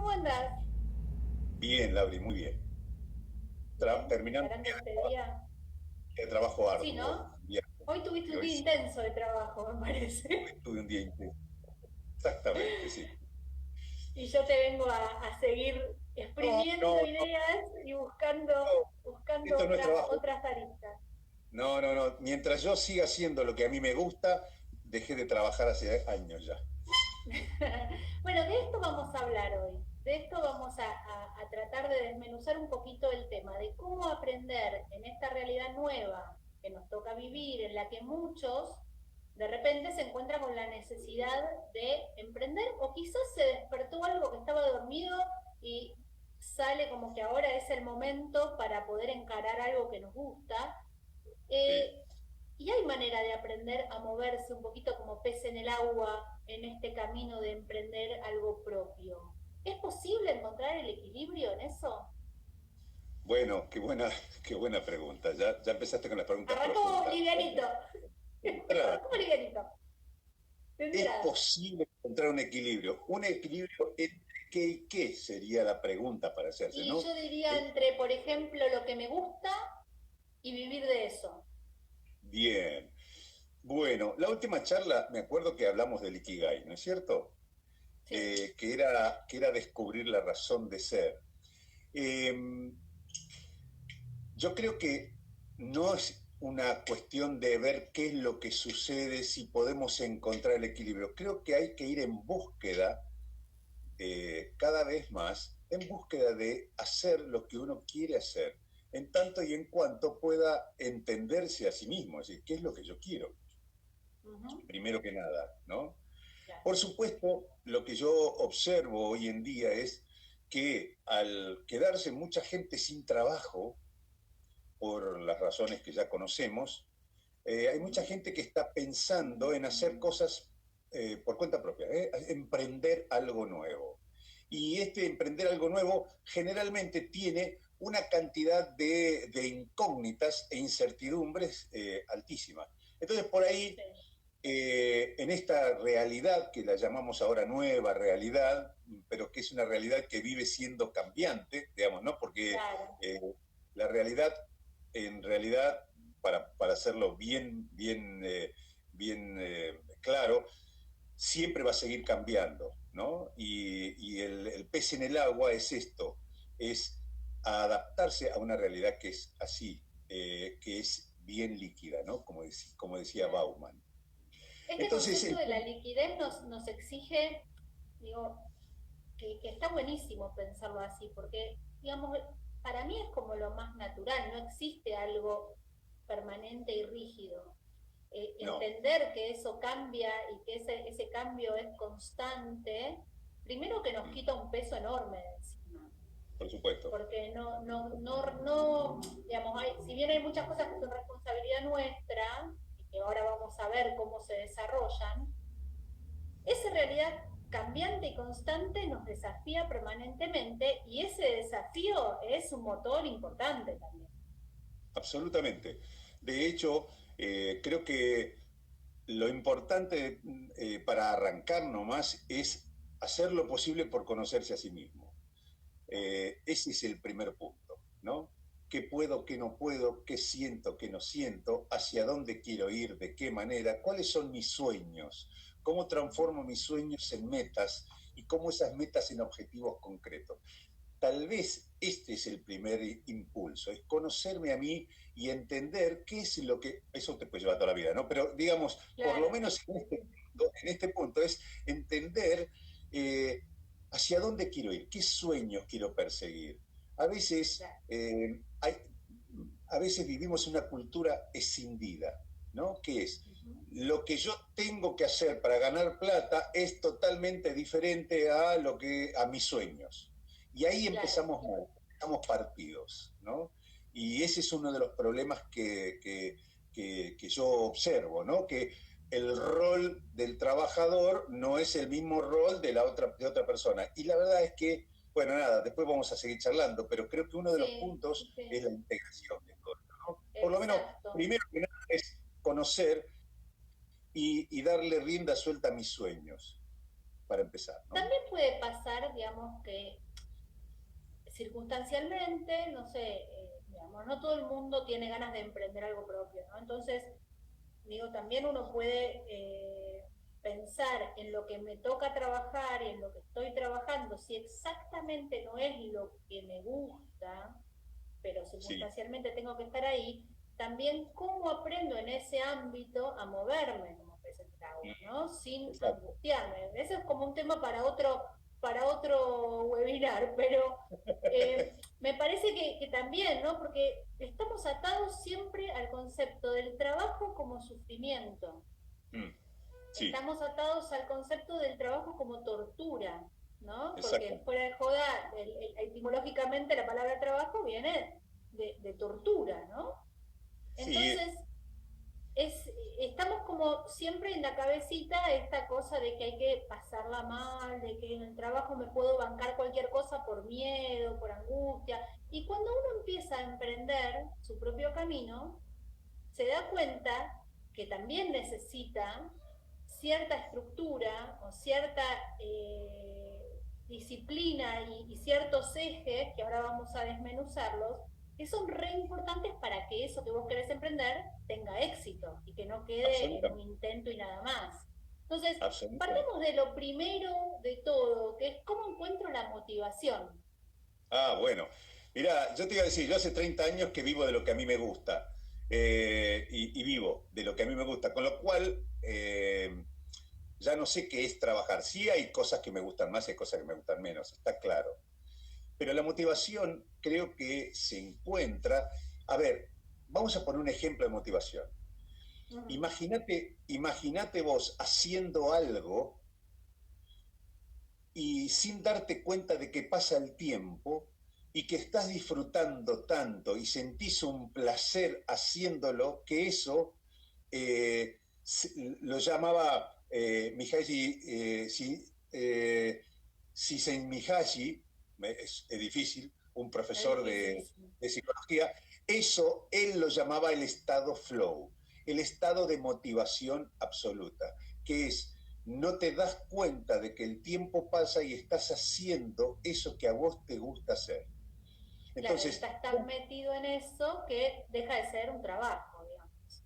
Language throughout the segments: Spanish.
¿cómo andás? Bien, Lauri, muy bien. Bien, Terminando encarando este día. el trabajo Sí, arduo. ¿no? Bien, Hoy tuviste y un hoy día sí, intenso de trabajo, me hoy parece. tuve un día intenso. Exactamente, sí. Y yo te vengo a seguir No, exprimiendo no, no, ideas y no, buscando esto no es trabajo. otras aristas. No, no, no. Mientras yo siga haciendo lo que a mí me gusta, dejé de trabajar hace años ya. Bueno, de esto vamos a hablar hoy. De esto vamos a tratar de desmenuzar un poquito el tema, de cómo aprender en esta realidad nueva que nos toca vivir, en la que muchos de repente se encuentran con la necesidad de emprender o quizás se despertó algo que estaba dormido y sale como que ahora es el momento para poder encarar algo que nos gusta. Sí. Eh, y hay manera de aprender a moverse un poquito como pez en el agua en este camino de emprender algo propio. ¿Es posible encontrar el equilibrio en eso? Bueno, qué buena pregunta. Ya empezaste con las preguntas Arrancó profundas. livianito. De entrada, Arrancó livianito. De ¿es entrada. posible encontrar un equilibrio? ¿Un equilibrio entre qué y qué sería la pregunta para hacerse, Y ¿no? yo diría entre, por ejemplo, lo que me gusta y vivir de eso. Bien. Bueno, la última charla, me acuerdo que hablamos del Ikigai, ¿no es cierto? Sí. Que era descubrir la razón de ser. Eh, yo creo que no es una cuestión de ver qué es lo que sucede, si podemos encontrar el equilibrio. Creo que hay que ir en búsqueda, cada vez más, en búsqueda de hacer lo que uno quiere hacer, en tanto y en cuanto pueda entenderse a sí mismo, es decir, qué es lo que yo quiero, Ujú. primero que nada, ¿no? Claro. Por supuesto, lo que yo observo hoy en día es que al quedarse mucha gente sin trabajo, por las razones que ya conocemos, hay mucha Ujú. gente que está pensando en hacer cosas por cuenta propia, emprender algo nuevo. Y este emprender algo nuevo generalmente tiene una cantidad de incógnitas e incertidumbres altísima. Entonces, por ahí Sí. en esta realidad que la llamamos ahora nueva realidad, pero que es una realidad que vive siendo cambiante, digamos, ¿no? Porque Claro. eh, la realidad, en realidad, para hacerlo bien claro, siempre va a seguir cambiando, ¿no? Y el pez en el agua es esto, es adaptarse a una realidad que es así, que es bien líquida, ¿no? Como decía Claro. Bauman. Este Entonces, concepto de la liquidez nos exige, digo, que está buenísimo pensarlo así, porque, digamos, para mí es como lo más natural, no existe algo permanente y rígido. no, Entender que eso cambia y que ese cambio es constante, primero que nos quita un peso enorme de encima, por supuesto. porque no, digamos, si bien hay muchas cosas que son responsabilidad nuestra, y que ahora vamos a ver cómo se desarrollan, esa realidad cambiante y constante nos desafía permanentemente y ese desafío es un motor importante también. Absolutamente. De hecho, creo que lo importante para arrancar nomás es hacer lo posible por conocerse a sí mismo. Ese es el primer punto, ¿no? ¿Qué puedo, qué no puedo, qué siento, qué no siento, hacia dónde quiero ir, de qué manera, cuáles son mis sueños, cómo transformo mis sueños en metas y cómo esas metas en objetivos concretos? Tal vez este es el primer impulso, es conocerme a mí y entender qué es lo que, eso te puede llevar toda la vida, ¿no? Pero digamos, por lo Claro, menos en este punto es entender eh, hacia dónde quiero ir, qué sueños quiero perseguir. A veces, claro. a veces vivimos una cultura escindida, ¿no? Que es Uh-huh. lo que yo tengo que hacer para ganar plata es totalmente diferente a a mis sueños. Y ahí Claro. empezamos mal, empezamos partidos, ¿no? Y ese es uno de los problemas que yo observo, ¿no? Que el rol del trabajador no es el mismo rol de otra persona. Y la verdad es que, bueno, nada, después vamos a seguir charlando, pero creo que uno de los Sí, puntos sí, es la integración de todo, ¿no? Por lo menos, exacto. primero que nada es conocer y darle rienda suelta a mis sueños. para empezar, ¿no? También puede pasar, digamos, que circunstancialmente, no sé, digamos, no todo el mundo tiene ganas de emprender algo propio, ¿no? Entonces, digo, también uno puede pensar en lo que me toca trabajar y en lo que estoy trabajando, si exactamente no es lo que me gusta, pero circunstancialmente tengo que estar ahí, también cómo aprendo en ese ámbito a moverme como pez en el agua, ¿no? Sin angustiarme. Eso es como un tema para otro webinar, pero me parece que también, ¿no? Porque estamos atados siempre al concepto del trabajo como sufrimiento. Sí. Estamos atados al concepto del trabajo como tortura, ¿no? Porque fuera de joda, etimológicamente la palabra trabajo viene de tortura, ¿no? Entonces, estamos como siempre en la cabecita esta cosa de que hay que pasarla mal, de que en el trabajo me puedo bancar cualquier cosa por miedo, por angustia. Y cuando uno empieza a emprender su propio camino, se da cuenta que también necesita cierta estructura o cierta disciplina y ciertos ejes, que ahora vamos a desmenuzarlos, que son re importantes para que eso que vos querés emprender tenga éxito y que no quede en un intento y nada más. Entonces, partamos de lo primero de todo, que es cómo encuentro la motivación. Bueno. Mirá, yo te iba a decir, yo hace 30 años que vivo de lo que a mí me gusta. Y vivo de lo que a mí me gusta, con lo cual ya no sé qué es trabajar. Sí hay cosas que me gustan más y hay cosas que me gustan menos, está claro. Pero la motivación creo que se encuentra... A ver, vamos a poner un ejemplo de motivación. Imagínate vos haciendo algo y sin darte cuenta de que pasa el tiempo y que estás disfrutando tanto y sentís un placer haciéndolo, que eso lo llamaba Mihaly Csikszentmihalyi, es difícil, un profesor de psicología, eso él lo llamaba el estado flow, el estado de motivación absoluta, que es no te das cuenta de que el tiempo pasa y estás haciendo eso que a vos te gusta hacer. Entonces, claro, estás tan metido en eso que deja de ser un trabajo, digamos.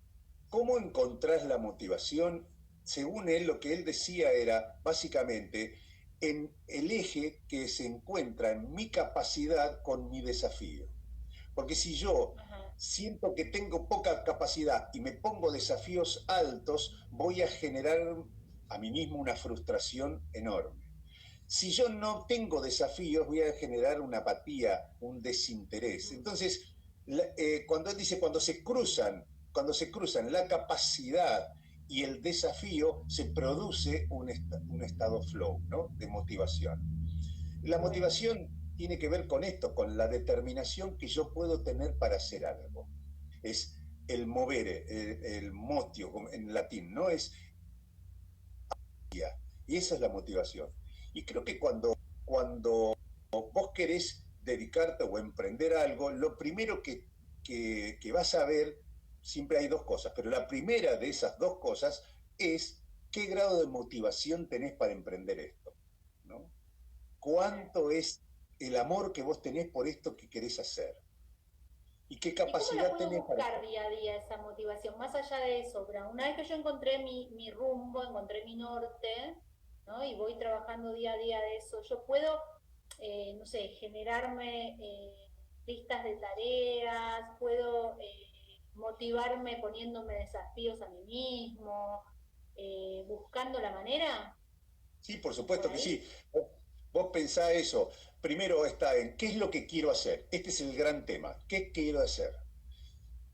¿Cómo encontrás la motivación? Según él, lo que él decía era, básicamente, en el eje que se encuentra en mi capacidad con mi desafío. Porque si yo siento que tengo poca capacidad y me pongo desafíos altos, voy a generar a mí mismo una frustración enorme. Si yo no tengo desafíos, voy a generar una apatía, un desinterés. Entonces, cuando él dice, cuando se cruzan la capacidad y el desafío, se produce un estado flow, ¿no? De motivación. La motivación tiene que ver con esto, con la determinación que yo puedo tener para hacer algo. Es el movere, el motio en latín, ¿no? Es... Y esa es la motivación. Y creo que cuando vos querés dedicarte o emprender algo, lo primero que vas a ver, siempre hay dos cosas, pero la primera de esas dos cosas es qué grado de motivación tenés para emprender esto, ¿no? ¿Cuánto es el amor que vos tenés por esto que querés hacer? ¿Y qué capacidad tenés para buscar día a día esa motivación? Más allá de eso, Bran, una vez que yo encontré mi rumbo, encontré mi norte, ¿no? Y voy trabajando día a día de eso, yo puedo, no sé, generarme listas de tareas, puedo motivarme poniéndome desafíos a mí mismo, buscando la manera. Sí, por supuesto que sí. Vos pensá eso. Primero está en qué es lo que quiero hacer. Este es el gran tema. ¿Qué quiero hacer?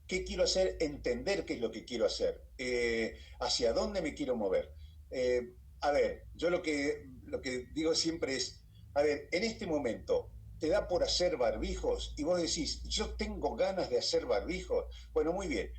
¿Qué quiero hacer? Entender qué es lo que quiero hacer. ¿Hacia dónde me quiero mover? A ver, yo lo que digo siempre es, a ver, en este momento te da por hacer barbijos y vos decís, yo tengo ganas de hacer barbijos. Bueno, muy bien.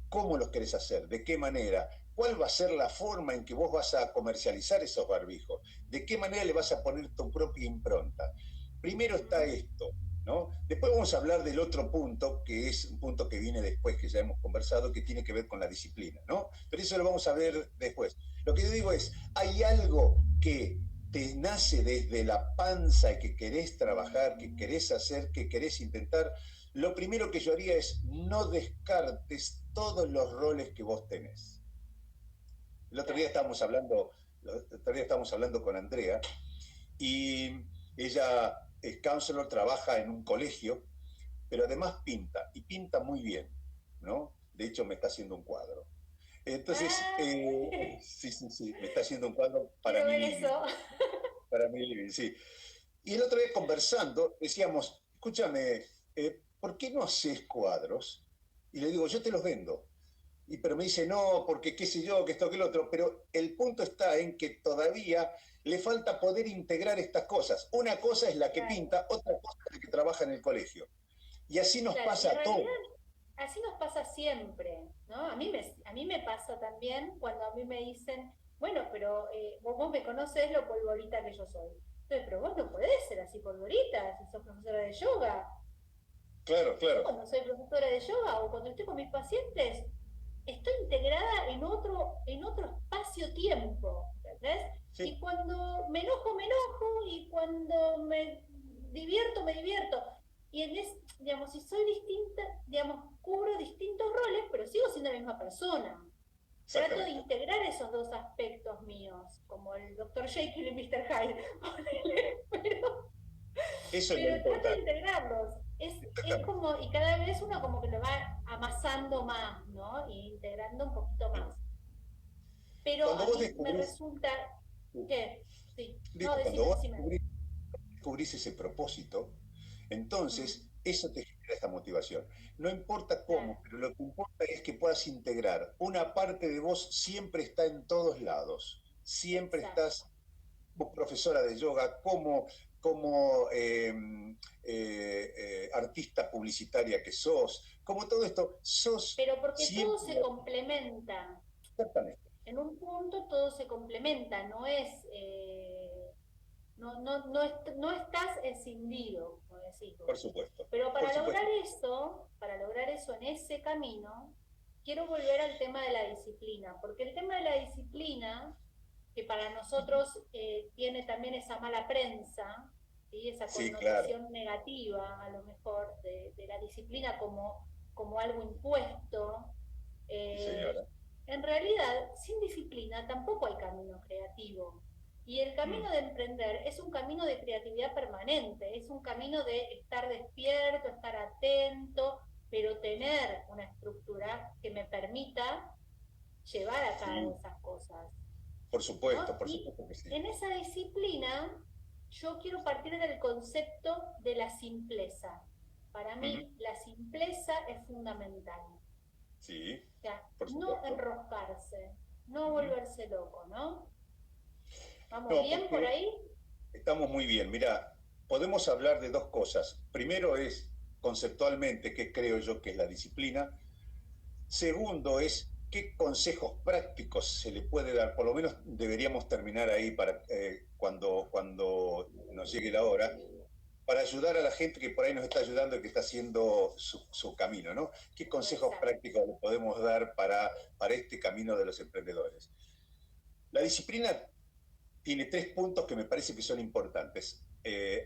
¿Cómo los querés hacer? ¿De qué manera? ¿Cuál va a ser la forma en que vos vas a comercializar esos barbijos? ¿De qué manera le vas a poner tu propia impronta? Primero está esto, ¿no? Después vamos a hablar del otro punto, que es un punto que viene después, que ya hemos conversado, que tiene que ver con la disciplina, ¿no? Pero eso lo vamos a ver después. Lo que yo digo es, hay algo que te nace desde la panza y que querés trabajar, que querés hacer, que querés intentar, lo primero que yo haría es no descartes todos los roles que vos tenés. El otro día Claro. estábamos hablando, el otro día estábamos hablando con Andrea y ella es counselor, trabaja en un colegio, pero además pinta, y pinta muy bien, ¿no? De hecho, me está haciendo un cuadro. Entonces, Ah, sí, sí, sí, me está haciendo un cuadro para quiero mi ver living, eso. para mi living, sí. Y el otro día conversando, decíamos, escúchame, ¿por qué no haces cuadros? Y le digo, yo te los vendo. Pero me dice, no, porque qué sé yo, que esto, que el otro. Pero el punto está en que todavía le falta poder integrar estas cosas. Una cosa es la que Claro, pinta, otra cosa es la que trabaja en el colegio. Y así nos claro. Y pasa en a realidad todos. así nos pasa siempre, ¿no? A mí me pasa también cuando a mí me dicen, bueno, pero vos me conocés lo polvorita que yo soy. Entonces, pero vos no podés ser así polvorita si sos profesora de yoga. Claro, Yo claro. cuando soy profesora de yoga o cuando estoy con mis pacientes, estoy integrada en otro espacio-tiempo, ¿entendés? Sí, Y cuando me enojo, y cuando me divierto. Y digamos, si soy distinta, digamos, cubro distintos roles, pero sigo siendo la misma persona. Trato de exactamente. integrar esos dos aspectos míos, como el Dr. Jekyll y Mr. Hyde, pero Eso es lo pero trato de importante. integrarlos. Es Exactamente. como, y cada vez uno como que lo va amasando más, ¿no? Y integrando un poquito Sí. más. Pero Cuando a vos mí me descubrís, resulta que, sí, no, digo, cuando decime, vos decime. descubrís ese propósito, Mm, entonces eso te genera esta motivación. No importa claro, cómo, pero lo que importa es que puedas integrar. Una parte de vos siempre está en todos lados. Siempre exacto. estás, vos profesora de yoga, como artista publicitaria que sos, como todo esto, sos Pero porque todo siempre se complementa. exactamente. En un punto todo se complementa, no es, no estás escindido, como decís Por vos. supuesto, Pero por supuesto. para lograr eso en ese camino, quiero volver al tema de la disciplina, porque el tema de la disciplina, que para nosotros tiene también esa mala prensa, ¿sí? Esa Sí, claro. connotación negativa a lo mejor de la disciplina como algo impuesto, Sí, eh, señora. en realidad sin disciplina tampoco hay camino creativo. Y el Mm, camino de emprender es un camino de creatividad permanente, es un camino de estar despierto, estar atento, pero tener una estructura que me permita llevar a cabo sí, esas cosas, ¿no? por Y supuesto que sí. en esa disciplina yo quiero partir del concepto de la simpleza. Para Ujú. mí la simpleza es fundamental. Sí, O sea, por no supuesto. enroscarse, no Ujú. volverse loco, ¿no? ¿Vamos No, bien por porque ahí? estamos muy bien. Mira, podemos hablar de dos cosas. Primero es conceptualmente qué creo yo que es la disciplina. Segundo es qué consejos prácticos se le puede dar. Por lo menos deberíamos terminar ahí para cuando nos llegue la hora, para ayudar a la gente que por ahí nos está ayudando y que está haciendo su camino, ¿no? ¿Qué consejos Exacto. prácticos le podemos dar para este camino de los emprendedores? La disciplina tiene tres puntos que me parece que son importantes.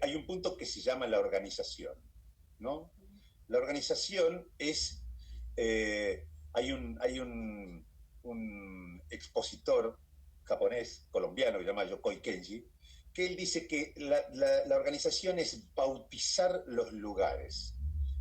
Hay un punto que se llama la organización, ¿no? La organización es, hay un expositor japonés, colombiano, que se llama Yokoi Kenji, que él dice que la organización es bautizar los lugares.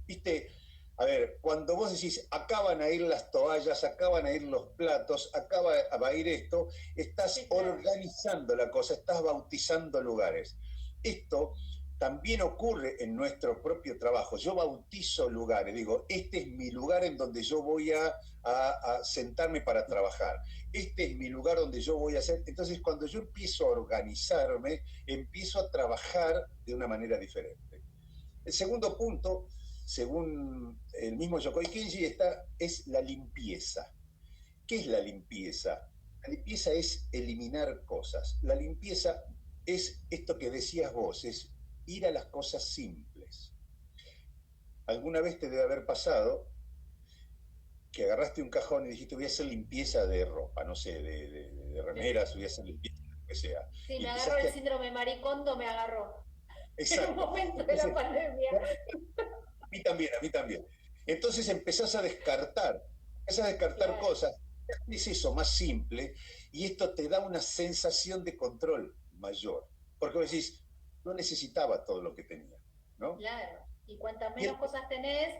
¿Viste? A ver, cuando vos decís, acá van a ir las toallas, acá van a ir los platos, acá va a ir esto, estás Sí, claro. organizando la cosa, estás bautizando lugares. Esto también ocurre en nuestro propio trabajo. Yo bautizo lugares, digo, este es mi lugar en donde yo voy a sentarme para trabajar. Este es mi lugar donde yo voy a hacer. Entonces, cuando yo empiezo a organizarme, empiezo a trabajar de una manera diferente. El segundo punto, según el mismo Yokoi Kenji, es la limpieza. ¿Qué es la limpieza? La limpieza es eliminar cosas. La limpieza es esto que decías vos, es ir a las cosas simples. Alguna vez te debe haber pasado que agarraste un cajón y dijiste voy a hacer limpieza de ropa, no sé, de Sí. remeras, voy a hacer limpieza. que sea. Sí, Y me agarró el empezaste síndrome maricondo, me agarró. En un exacto. momento de la Entonces, pandemia. a mí también, a mí también. Entonces empezás a descartar Claro, cosas, es eso más simple, y esto te da una sensación de control mayor, porque vos decís, no necesitaba todo lo que tenía, ¿no? claro. Y cuantas Y menos cosas tenés,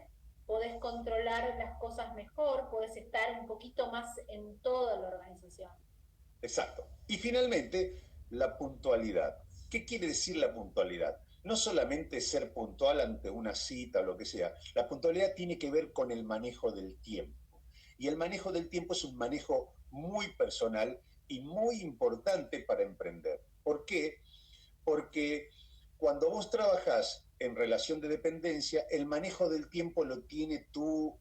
podés controlar las cosas mejor, podés estar un poquito más en toda la organización. exacto. Y finalmente, la puntualidad. ¿Qué quiere decir la puntualidad? No solamente ser puntual ante una cita o lo que sea, la puntualidad tiene que ver con el manejo del tiempo. Y el manejo del tiempo es un manejo muy personal y muy importante para emprender. ¿Por qué? Porque cuando vos trabajás en relación de dependencia, el manejo del tiempo lo tiene El tu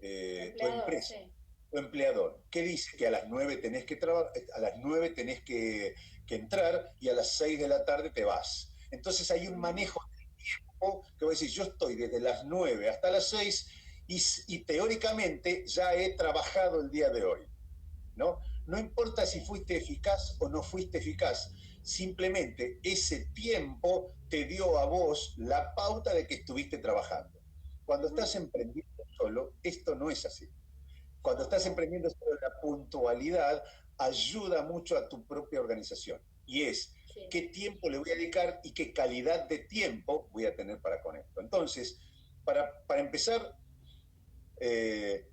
empleador, empresa, sí. tu empleador, que dice que a las 9 tenés que a las 9 tenés que entrar y a las 6 de la tarde te vas. Entonces hay un Ujú. manejo que vos decís, yo estoy desde las 9 hasta las 6 y teóricamente ya he trabajado el día de hoy, ¿no? No importa si Sí. fuiste eficaz o no fuiste eficaz, simplemente ese tiempo te dio a vos la pauta de que estuviste trabajando. Cuando Ujú. estás emprendiendo solo, esto no es así. Cuando No, estás claro. emprendiendo solo, la puntualidad ayuda mucho a tu propia organización. Y es Sí. qué tiempo le voy a dedicar y qué calidad de tiempo voy a tener para con esto. Entonces, para empezar, eh,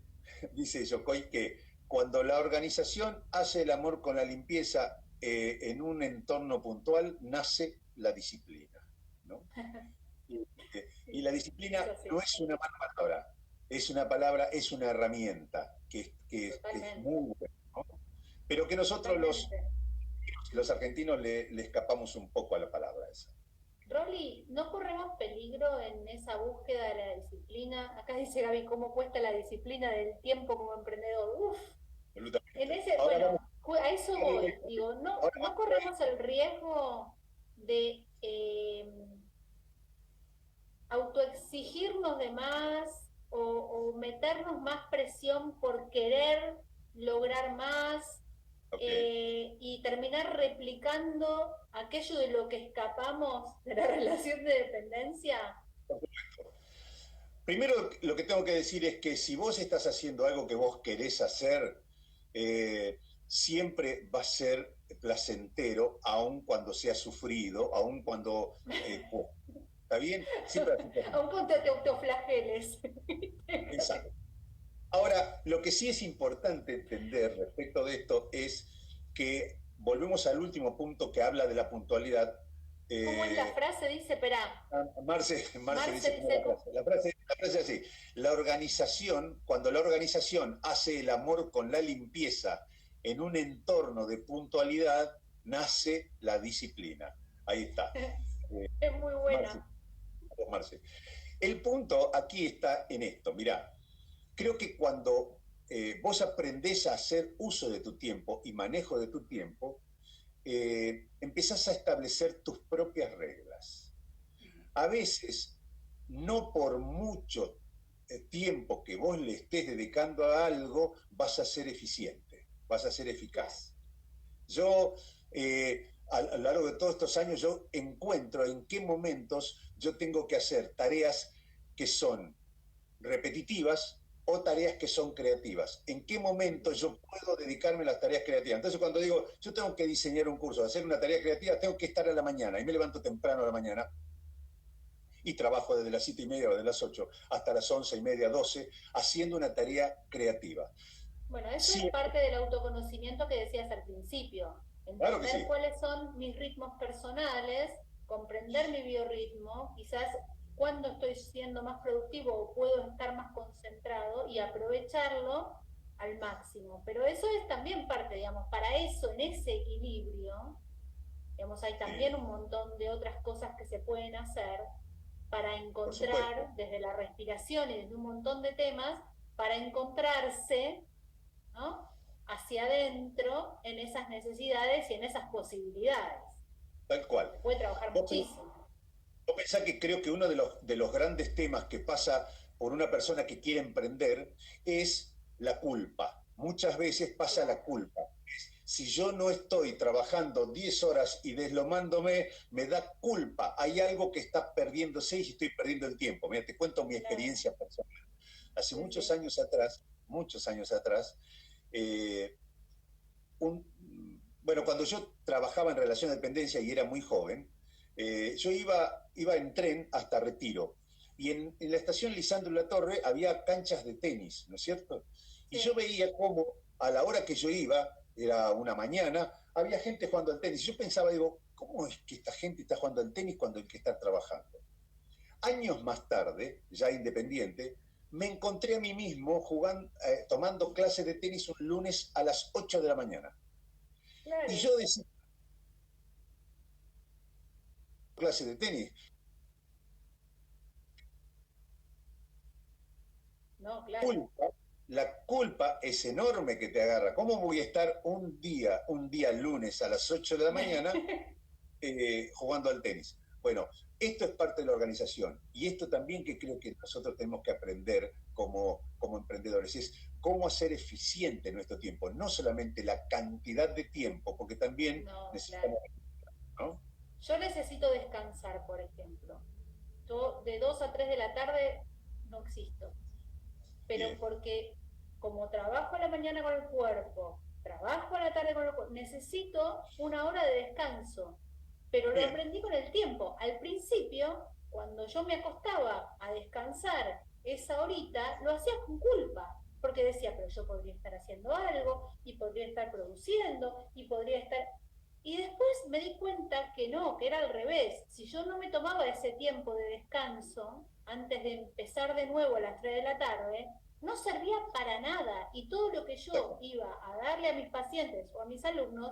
dice Yokoi que cuando la organización hace el amor con la limpieza en un entorno puntual, nace la disciplina, ¿no? Y, y Sí, la es disciplina así. no es una mala palabra, es una palabra, es una herramienta que es Totalmente. muy buena, ¿no? Pero que nosotros Totalmente. los argentinos le escapamos un poco a la palabra esa. Rolly, ¿no corremos peligro en esa búsqueda de la disciplina? Acá dice Gaby, ¿cómo cuesta la disciplina del tiempo como emprendedor? Uf, en Absolutamente. ese, Ahora bueno, vamos a eso a ir, voy. Digo, ahora no vamos a ir. corremos el riesgo de autoexigirnos de más o meternos más presión por querer lograr más Ok. y terminar replicando aquello de lo que escapamos de la relación de dependencia. Primero, lo que tengo que decir es que si vos estás haciendo algo que vos querés hacer, siempre va a ser placentero, aun cuando sea sufrido, aun cuando... ¿Está bien? Siempre va a ser placentero. Aun con te autoflageles. Exacto. Ahora, lo que sí es importante entender respecto de esto es que volvemos al último punto que habla de la puntualidad. ¿Cómo es la Eh, frase? Dice, espera, Marce Marce dice cómo es dice, la frase es así. La organización, cuando la organización hace el amor con la limpieza en un entorno de puntualidad, nace la disciplina. Ahí está. Eh, es muy Marce, buena. Marce. El punto aquí está en esto. Mirá, creo que cuando vos aprendés a hacer uso de tu tiempo y manejo de tu tiempo, empezás a establecer tus propias reglas. A veces, no por mucho tiempo que vos le estés dedicando a algo, vas a ser eficiente, vas a ser Claro. eficaz. Yo, a lo largo de todos estos años, yo encuentro en qué momentos yo tengo que hacer tareas que son repetitivas o tareas que son creativas. ¿En qué momento yo puedo dedicarme a las tareas creativas? Entonces, cuando digo, yo tengo que diseñar un curso, hacer una tarea creativa, tengo que estar a la mañana y me levanto temprano a la mañana y trabajo desde las 7:30 o de las 8 hasta las 11:30, 12, haciendo una tarea creativa. Bueno, eso es Sí, parte del autoconocimiento que decías al principio. claro que Entender sí. cuáles son mis ritmos personales, comprender mi biorritmo, quizás cuándo estoy siendo más productivo o puedo estar más concentrado y aprovecharlo al máximo. Pero eso es también parte, digamos, para eso, en ese equilibrio, digamos, hay también un montón de otras cosas que se pueden hacer para Por supuesto. encontrar, desde la respiración y desde un montón de temas, para encontrarse, ¿no? Hacia adentro en esas necesidades y en esas posibilidades. Tal cual. Se puede trabajar Vos, muchísimo. vos pensás que creo que uno de los grandes temas que pasa por una persona que quiere emprender es la culpa. Muchas veces pasa la Claro. culpa. si yo no estoy trabajando 10 horas y deslomándome, me da culpa. Hay algo que está perdiéndose y estoy perdiendo el tiempo. Mira, te cuento mi Claro, experiencia personal. Hace sí, sí, muchos años atrás, eh, un, bueno, cuando yo trabajaba en relación de dependencia y era muy joven, yo iba en tren hasta Retiro. Y en la estación Lisandro La Torre había canchas de tenis, ¿no es cierto? Y yo sí. veía cómo a la hora que yo iba, era una mañana, había gente jugando al tenis. Y yo pensaba, digo, ¿cómo es que esta gente está jugando al tenis cuando hay que estar trabajando? Años más tarde, ya independiente, me encontré a mí mismo jugando, tomando clases de tenis un lunes a las 8 de la mañana. Y Claro, yo decía, clase de tenis, no, claro. culpa, la culpa es enorme que te agarra. ¿Cómo voy a estar un día lunes a las 8 de la mañana jugando al tenis? Bueno, esto es parte de la organización y esto también que creo que nosotros tenemos que aprender como emprendedores es cómo hacer eficiente nuestro tiempo, no solamente la cantidad de tiempo, porque también No, claro. necesitamos, ¿no? Yo necesito descansar, por ejemplo. Yo de 2 a 3 de la tarde no existo, pero Bien, porque como trabajo a la mañana con el cuerpo, trabajo a la tarde con el cuerpo, necesito una hora de descanso, pero lo bien, aprendí con el tiempo. Al principio, cuando yo me acostaba a descansar esa horita, lo hacía con culpa, porque decía, pero yo podría estar haciendo algo, y podría estar produciendo, y podría estar... Y después me di cuenta que no, que era al revés. Si yo no me tomaba ese tiempo de descanso, antes de empezar de nuevo a las 3 de la tarde, no servía para nada. Y todo lo que yo iba a darle a mis pacientes o a mis alumnos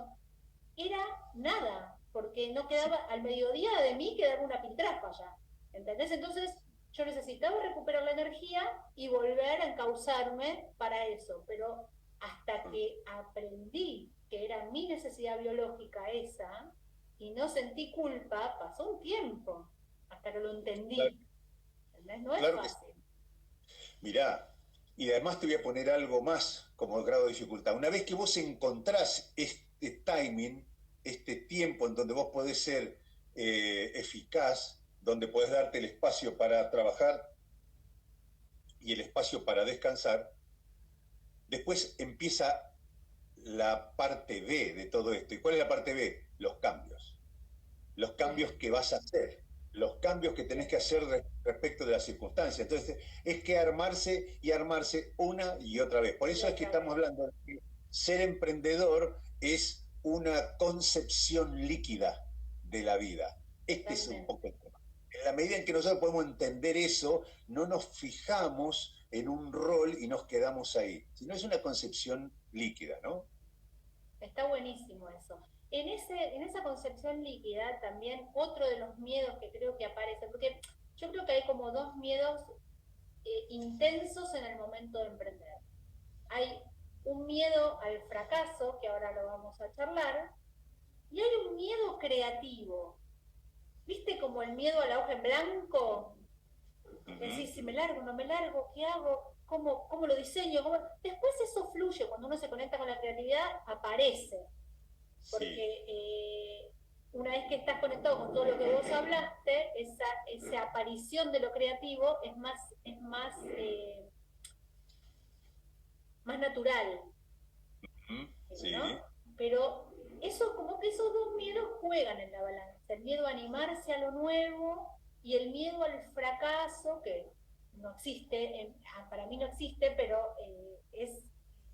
era nada, porque no sí, quedaba, al mediodía de mí quedaba una piltrafa ya. ¿Entendés? Entonces yo necesitaba recuperar la energía y volver a encauzarme para eso. Pero hasta que aprendí que era mi necesidad biológica esa y no sentí culpa, pasó un tiempo hasta que lo claro, entendí. ¿Entendés? No es claro que sí. fácil. Mirá, y además te voy a poner algo más como grado de dificultad. Una vez que vos encontrás este timing, este tiempo en donde vos podés ser eficaz, donde podés darte el espacio para trabajar y el espacio para descansar, después empieza la parte B de todo esto. ¿Y cuál es la parte B? Los cambios Sí, que vas a hacer, los cambios que tenés sí, que hacer respecto de las circunstancias. Entonces, es que armarse y armarse una y otra vez. Por y eso es que otra estamos vez. hablando de que ser emprendedor es una concepción líquida de la vida. Este es un Totalmente. poco el tema. En la medida en que nosotros podemos entender eso, no nos fijamos en un rol y nos quedamos ahí, sino es una concepción líquida, ¿no? Está buenísimo eso. En esa concepción líquida también otro de los miedos que creo que aparece, porque yo creo que hay como dos miedos intensos en el momento de emprender. Hay un miedo al fracaso, que ahora lo vamos a charlar, y hay un miedo creativo. ¿Viste como el miedo a la hoja en blanco? Uh -huh. Decís, si me largo, no me largo, ¿qué hago? ¿Cómo lo diseño? Después eso fluye, cuando uno se conecta con la creatividad, aparece. Sí, Porque una vez que estás conectado con todo lo que vos hablaste, esa aparición de lo creativo más natural, uh -huh. Sí, ¿no? Pero eso, como que esos dos miedos juegan en la balanza, el miedo a animarse a lo nuevo y el miedo al fracaso, que no existe, para mí no existe, pero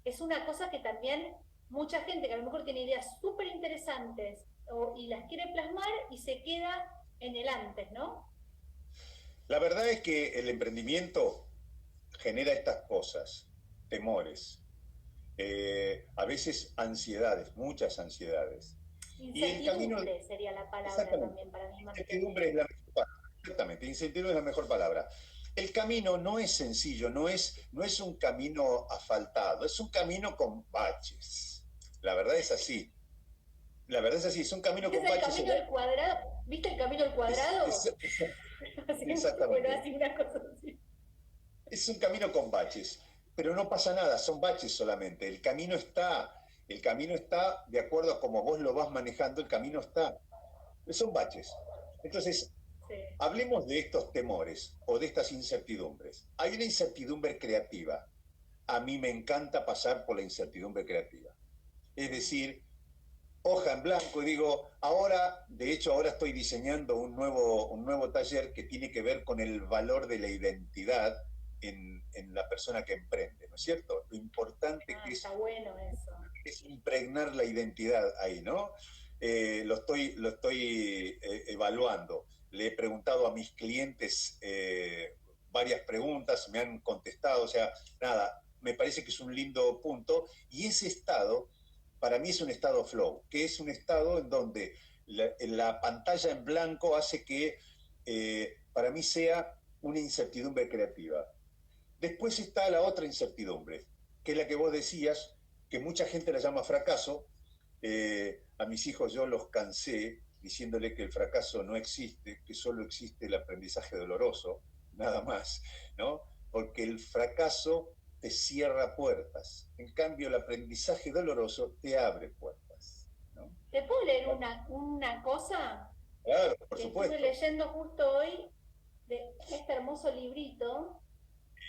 es una cosa que también mucha gente que a lo mejor tiene ideas súper interesantes y las quiere plasmar y se queda en el antes, ¿no? la verdad es que el emprendimiento genera estas cosas, temores, a veces ansiedades, muchas ansiedades. Y el camino, Incertidumbre sería la palabra exactamente, también para mí más que incertidumbre es miedo. la mejor palabra, exactamente, incertidumbre es la mejor palabra. El camino no es sencillo, no es un camino asfaltado, es un camino con baches. La verdad es así. La verdad es así, es un camino Es con el baches. camino del cuadrado, ¿viste el camino del cuadrado? Bueno, Exactamente. así una cosa así. Es un camino con baches, pero no pasa nada, son baches solamente. El camino está. El camino está, de acuerdo a cómo vos lo vas manejando, el camino está. Son baches. Entonces, sí. hablemos de estos temores o de estas incertidumbres. Hay una incertidumbre creativa. A mí me encanta pasar por la incertidumbre creativa. Es decir, hoja en blanco y digo, ahora, de hecho, ahora estoy diseñando un nuevo taller que tiene que ver con el valor de la identidad en la persona que emprende, ¿no es cierto? Lo importante Está bueno eso. es impregnar la identidad ahí, ¿no? Lo estoy evaluando. Le he preguntado a mis clientes varias preguntas, me han contestado, o sea, nada, me parece que es un lindo punto. Y ese estado, para mí es un estado flow, que es un estado en donde la pantalla en blanco hace que para mí sea una incertidumbre creativa. Después está la otra incertidumbre, que es la que vos decías, que mucha gente la llama fracaso. A mis hijos yo los cansé diciéndole que el fracaso no existe, que solo existe el aprendizaje doloroso, nada más, ¿no? Porque el fracaso te cierra puertas, en cambio el aprendizaje doloroso te abre puertas, ¿no? ¿Te puedo leer una cosa? Claro, por Que supuesto. estuve leyendo justo hoy de este hermoso librito,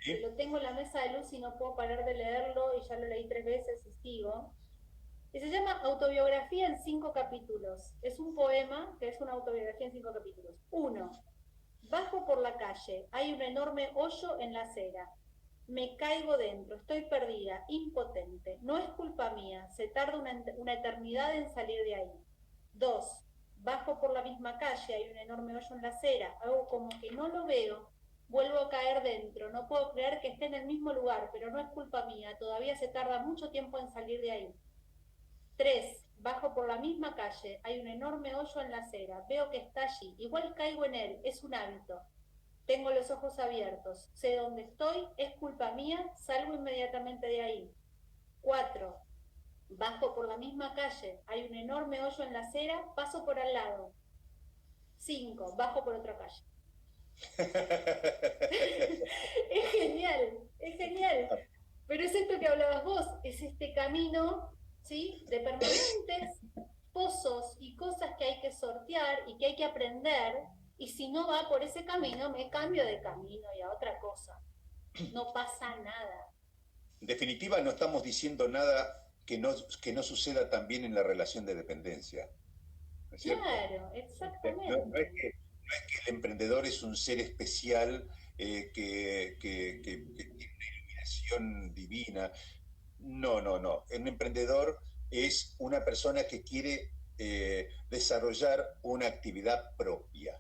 ¿Sí? que lo tengo en la mesa de luz y no puedo parar de leerlo, y ya lo leí 3 veces y sigo. Y se llama Autobiografía en 5 capítulos. Es un poema que es una autobiografía en 5 capítulos. 1. Bajo por la calle, hay un enorme hoyo en la acera. Me caigo dentro, estoy perdida, impotente. No es culpa mía, se tarda una eternidad en salir de ahí. 2. Bajo por la misma calle, hay un enorme hoyo en la acera. Hago como que no lo veo, vuelvo a caer dentro. No puedo creer que esté en el mismo lugar, pero no es culpa mía, todavía se tarda mucho tiempo en salir de ahí. 3. Bajo por la misma calle, hay un enorme hoyo en la acera. Veo que está allí, igual caigo en él, es un hábito. Tengo los ojos abiertos, sé dónde estoy, es culpa mía, salgo inmediatamente de ahí. 4. Bajo por la misma calle, hay un enorme hoyo en la acera, paso por al lado. 5. Bajo por otra calle. Es genial, es genial. Pero es esto que hablabas vos, es este camino, ¿sí?, de permanentes pozos y cosas que hay que sortear y que hay que aprender, y si no va por ese camino, me cambio de camino y a otra cosa. No pasa nada. En definitiva, no estamos diciendo nada que no suceda también en la relación de dependencia, ¿no es cierto? Claro, exactamente. No es que el emprendedor es un ser especial que tiene una iluminación divina. No, no, no. Un emprendedor es una persona que quiere desarrollar una actividad propia,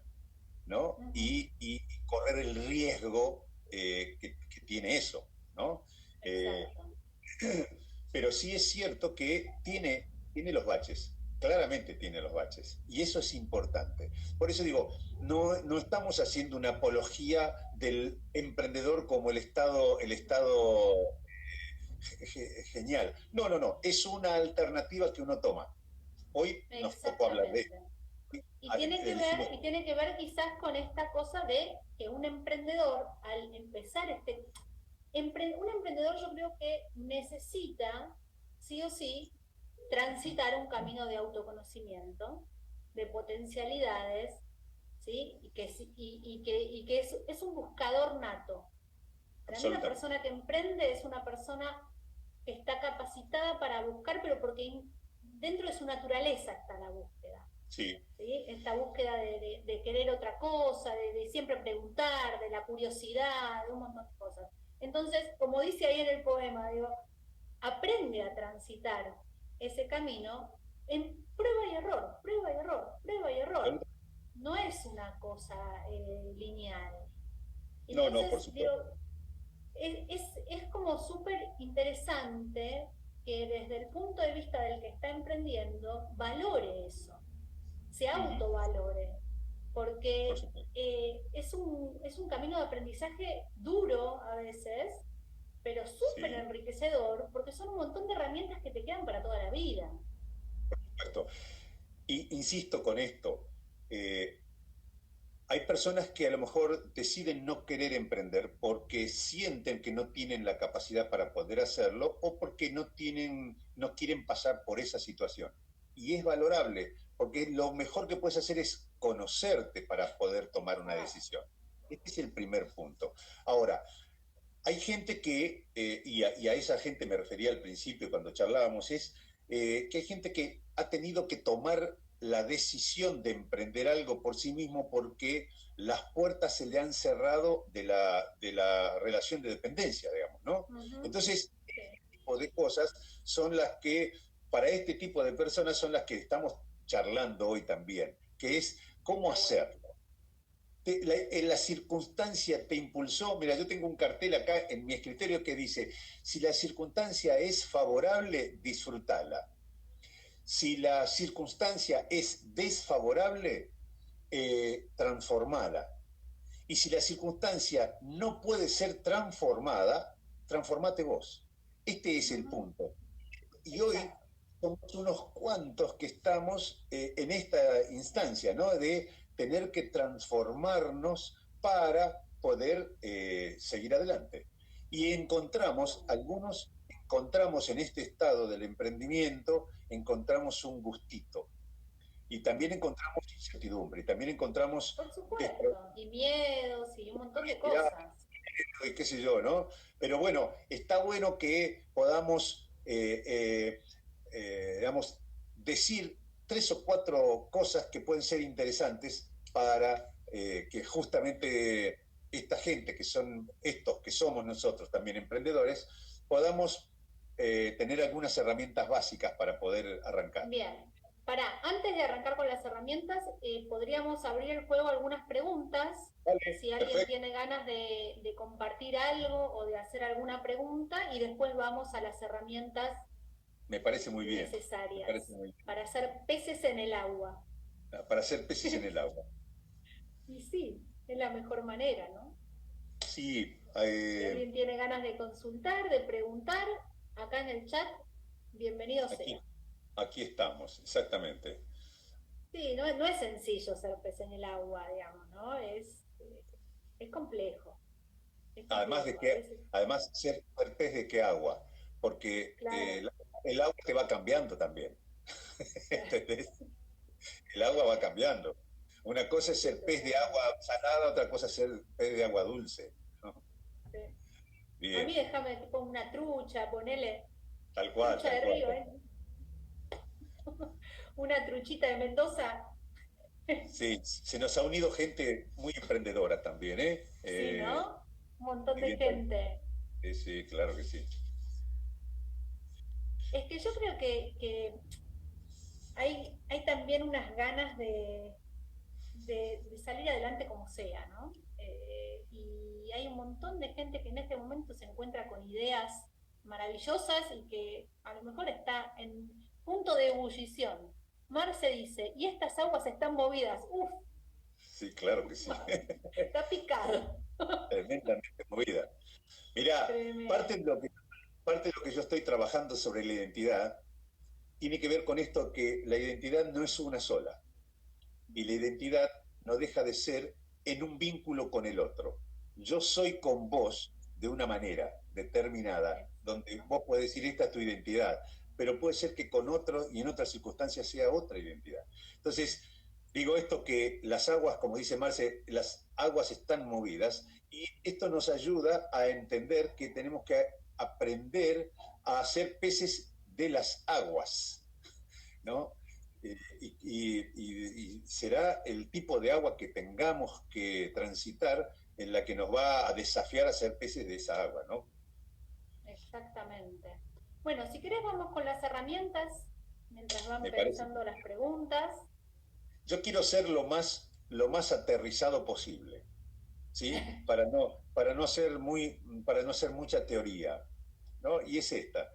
¿no? Y correr el riesgo que tiene eso, ¿no? Exacto. Pero sí es cierto que tiene los baches, claramente tiene los baches, y eso es importante. Por eso digo, no estamos haciendo una apología del emprendedor como el estado genial. No, no, no, es una alternativa que uno toma. Hoy nos tocó hablar de esto. Y tiene que ver quizás con esta cosa de que un emprendedor, al empezar un emprendedor, yo creo que necesita, sí o sí, transitar un camino de autoconocimiento, de potencialidades, ¿sí? Y que es un buscador nato. Para mí, una persona que emprende es una persona que está capacitada para buscar, pero porque dentro de su naturaleza está la búsqueda. Sí. ¿Sí? Esta búsqueda de querer otra cosa, de siempre preguntar, de la curiosidad, de un montón de cosas. Entonces, como dice ahí en el poema, digo, aprende a transitar ese camino en prueba y error, prueba y error, prueba y error. No es una cosa lineal. Entonces, no, por supuesto. Es como súper interesante que desde el punto de vista del que está emprendiendo, valore eso, se autovalore, porque es un camino de aprendizaje duro a veces, pero súper enriquecedor, porque son un montón de herramientas que te quedan para toda la vida. Por supuesto. Y insisto con esto, hay personas que a lo mejor deciden no querer emprender porque sienten que no tienen la capacidad para poder hacerlo o porque no quieren pasar por esa situación. Y es valorable, porque lo mejor que puedes hacer es conocerte para poder tomar una decisión. Este es el primer punto. Ahora, hay gente que, y a esa gente me refería al principio cuando charlábamos, es que hay gente que ha tenido que tomar la decisión de emprender algo por sí mismo porque las puertas se le han cerrado de la relación de dependencia, digamos, ¿no? Entonces, este tipo de cosas son las que, para este tipo de personas, son las que estamos charlando hoy también, que es cómo hacerlo. En la circunstancia te impulsó. Mira, yo tengo un cartel acá en mi escritorio que dice: si la circunstancia es favorable, disfrútala. Si la circunstancia es desfavorable, transformala. Y si la circunstancia no puede ser transformada, transformate vos. Este es el punto. Y hoy somos unos cuantos que estamos en esta instancia, ¿no? De tener que transformarnos para poder seguir adelante. Y encontramos en este estado del emprendimiento, encontramos un gustito. Y también encontramos incertidumbre, y también encontramos... Por supuesto, y miedos y un montón de cosas. Y qué sé yo, ¿no? Pero bueno, está bueno que podamos, digamos, decir 3 o 4 cosas que pueden ser interesantes para que justamente esta gente, que son estos, que somos nosotros también emprendedores, podamos tener algunas herramientas básicas para poder arrancar. Bien, antes de arrancar con las herramientas, podríamos abrir el juego a algunas preguntas. Vale, si alguien perfecto. tiene ganas de compartir algo o de hacer alguna pregunta, y después vamos a las herramientas me parece muy bien. necesarias Parece muy bien. para hacer peces en el agua. Para hacer peces en el agua. Y sí, es la mejor manera, ¿no? Sí. Si alguien tiene ganas de consultar, de preguntar, acá en el chat, bienvenido sea. Aquí estamos, exactamente. Sí, no es sencillo ser pez en el agua, digamos, ¿no? Es complejo. Además, ser pez de qué agua, porque claro. el agua te va cambiando también. ¿Entendés? El agua va cambiando. Una cosa es ser pez de agua salada, otra cosa es ser pez de agua dulce, ¿no? Sí. Bien. A mí déjame tipo una trucha, ponele. Tal cual. Trucha tal de cual. río, ¿eh? Una truchita de Mendoza. Sí, se nos ha unido gente muy emprendedora también, ¿eh? Sí, ¿no? Un montón de gente. Sí, claro que sí. Es que yo creo que hay también unas ganas de salir adelante como sea, ¿no? Y hay un montón de gente que en este momento se encuentra con ideas maravillosas y que a lo mejor está en punto de ebullición. Marce dice, y estas aguas están movidas. Uf. Sí, claro que sí. Está picado. Tremendamente movida. Mirá, parte de lo que yo estoy trabajando sobre la identidad tiene que ver con esto, que la identidad no es una sola. Y la identidad no deja de ser en un vínculo con el otro. Yo soy con vos de una manera determinada, donde vos podés decir: esta es tu identidad, pero puede ser que con otro y en otras circunstancias sea otra identidad. Entonces, digo esto, que las aguas, como dice Marce, las aguas están movidas, y esto nos ayuda a entender que tenemos que aprender a hacer peces de las aguas, ¿no? Y será el tipo de agua que tengamos que transitar en la que nos va a desafiar a ser peces de esa agua, ¿no? Exactamente. Bueno, si querés vamos con las herramientas, mientras van Me pensando parece. las preguntas. Yo quiero ser lo más aterrizado posible, ¿sí? Para no hacer mucha teoría, ¿no? Y es esta.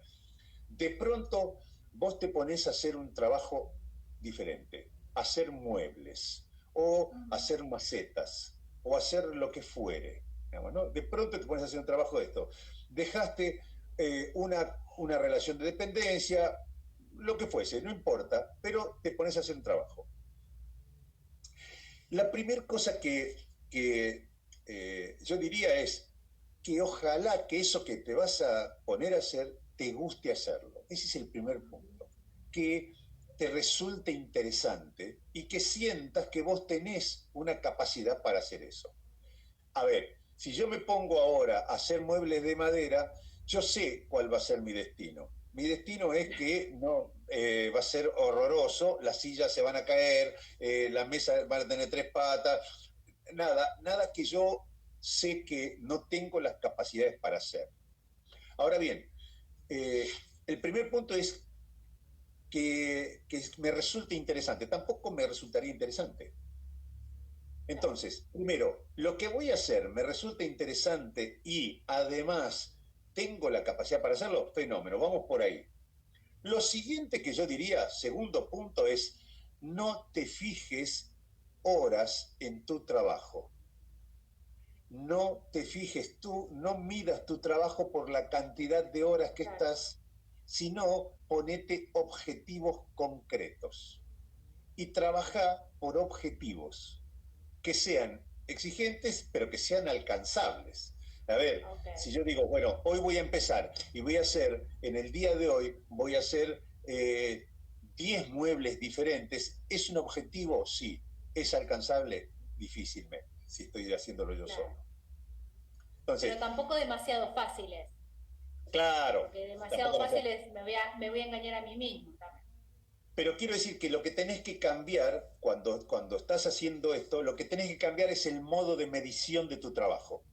De pronto vos te pones a hacer un trabajo diferente, hacer muebles, o hacer macetas, o hacer lo que fuere, digamos, ¿no? De pronto te pones a hacer un trabajo de esto. Dejaste una relación de dependencia, lo que fuese, no importa, pero te pones a hacer un trabajo. La primera cosa yo diría es que ojalá que eso que te vas a poner a hacer te guste hacerlo. Ese es el primer punto. Que te resulte interesante y que sientas que vos tenés una capacidad para hacer eso. A ver, si yo me pongo ahora a hacer muebles de madera, yo sé cuál va a ser mi destino. Mi destino es que no va a ser horroroso, las sillas se van a caer, las mesas van a tener tres patas, nada que yo sé que no tengo las capacidades para hacer. Ahora bien, el primer punto es que me resulte interesante. Tampoco me resultaría interesante. Entonces, primero, lo que voy a hacer me resulta interesante y además tengo la capacidad para hacerlo, fenómeno, vamos por ahí. Lo siguiente que yo diría, segundo punto, es no te fijes horas en tu trabajo. No te fijes tú, no midas tu trabajo por la cantidad de horas que estás, sino ponete objetivos concretos y trabaja por objetivos que sean exigentes, pero que sean alcanzables. A ver, si yo digo, bueno, hoy voy a empezar y voy a hacer, en el día de hoy, voy a hacer 10 muebles diferentes, ¿es un objetivo? Sí. ¿Es alcanzable? Difícilmente, si estoy haciéndolo yo solo. Entonces, pero tampoco demasiado fáciles. Claro. Porque demasiado fáciles me voy a engañar a mí mismo también. Pero quiero decir que lo que tenés que cambiar cuando estás haciendo esto, lo que tenés que cambiar es el modo de medición de tu trabajo.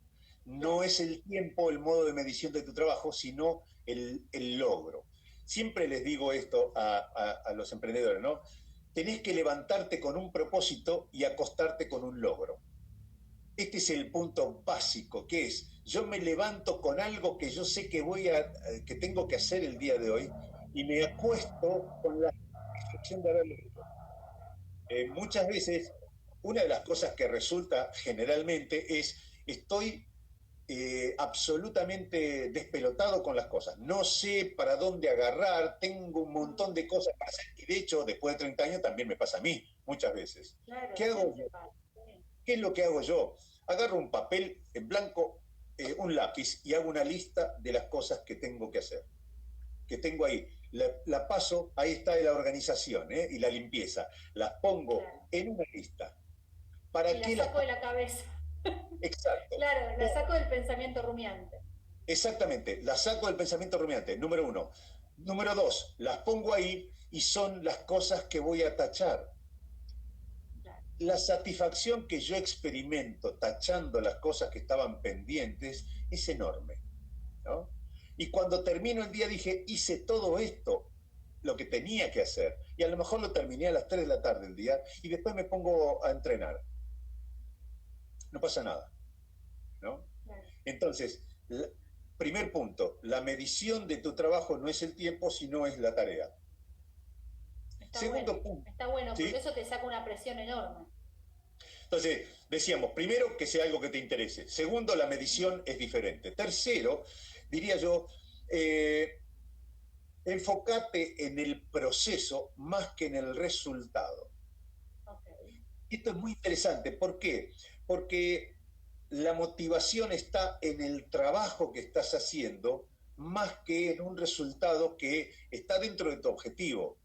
No es el tiempo el modo de medición de tu trabajo, sino el logro. Siempre les digo esto a los emprendedores, ¿no? Tenés que levantarte con un propósito y acostarte con un logro. Este es el punto básico, que es, yo me levanto con algo que yo sé que tengo que hacer el día de hoy y me acuesto con la satisfacción de haberlo hecho. Muchas veces, una de las cosas que resulta generalmente es, estoy absolutamente despelotado con las cosas. No sé para dónde agarrar, tengo un montón de cosas para hacer y de hecho, después de 30 años también me pasa a mí, muchas veces. Claro, ¿Qué hago yo? ¿Qué es lo que hago yo? Agarro un papel en blanco, un lápiz y hago una lista de las cosas que tengo que hacer, que tengo ahí. La paso, ahí está la organización y la limpieza. Las pongo en una lista. ¿Para qué la saco de la cabeza? Exacto. Claro, la saco del pensamiento rumiante. Exactamente, la saco del pensamiento rumiante, número 1. Número 2, las pongo ahí y son las cosas que voy a tachar. La satisfacción que yo experimento tachando las cosas que estaban pendientes es enorme, ¿no? Y cuando termino el día dije, hice todo esto, lo que tenía que hacer, y a lo mejor lo terminé a las 3 de la tarde del día y después me pongo a entrenar. No pasa nada, ¿no? Entonces, primer punto, la medición de tu trabajo no es el tiempo, sino es la tarea. Segundo punto. Está bueno, porque eso te saca una presión enorme. Entonces, decíamos, primero, que sea algo que te interese. Segundo, la medición es diferente. Tercero, diría yo, enfócate en el proceso más que en el resultado. Esto es muy interesante. ¿Por qué? Porque la motivación está en el trabajo que estás haciendo más que en un resultado que está dentro de tu objetivo.